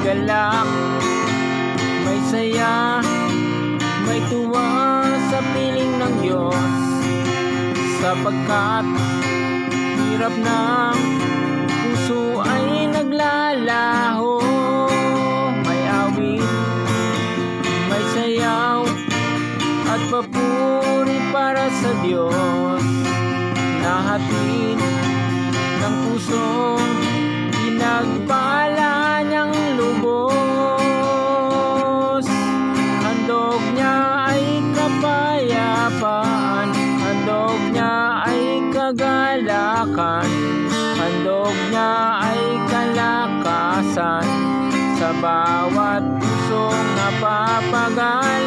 galak, may saya, may tuwa sa piling ng Diyos, sapagkat hirap ng puso ay naglalaho. May awit, may sayaw at papuri para sa Diyos, nahatid ng pusong pinagpala niyang lubos. Handog niya ay kapayapaan, handog niya ay kagalakan, handog niya ay kalakasan sa bawat pusong napapagal.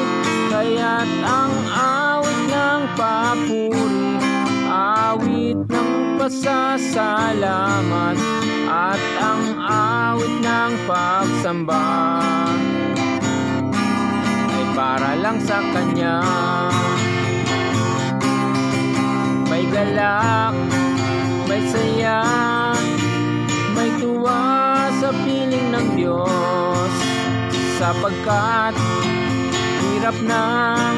Kaya't ang awit ng papuri, awit ng pasasalamat, at ang awit ng pagsamba ay para lang sa Kanya. May galak, may saya, may tuwa sa piling ng Diyos, sapagkat hirap ng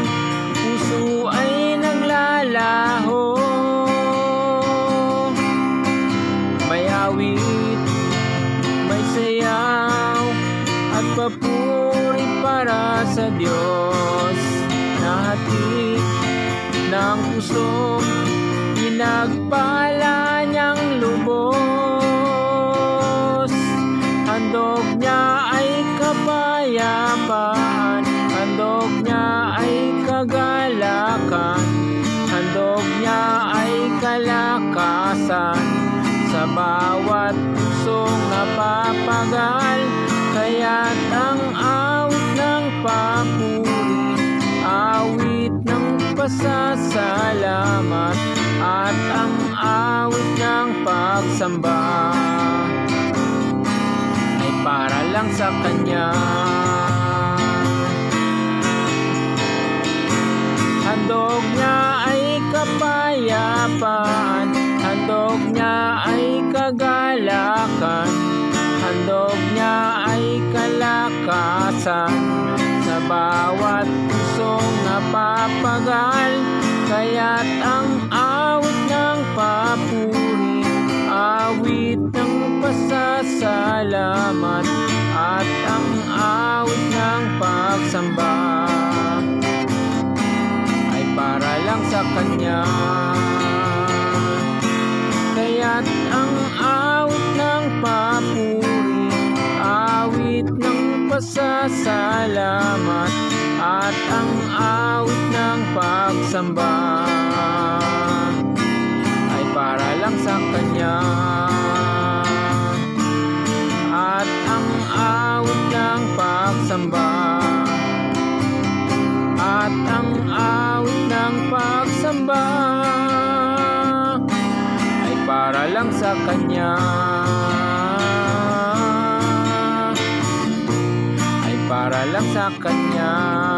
puso ay naglalaho. May awit, may sayaw at papuri para sa Diyos, nahatid ng pusong pinagpala niyang lubos. Handog niya ay kapayapaan, handog niya ay kagalakan, handog niya ay kalakasan sa bawat pusong napapagal. Kaya't ang awit ng papuri, awit ng pasasalamat, at ang awit ng pagsamba ay para lang sa Kanya. Handog niya ay kapayapaan, handog niya ay kagalakan, handog niya ay kalakasan sa bawat pusong napapagal. Kaya't ang awit ng papuri, awit ng pasasalamat, at ang awit ng pagsamba ay para lang sa Kanya. Kaya't ang awit ng papuri, awit ng pasasalamat, at ang awit ng pagsamba ay para lang sa Kanya. At ang awit ng pagsamba, at ang awit ng pagsamba ay para lang sa Kanya, ay para lang sa Kanya.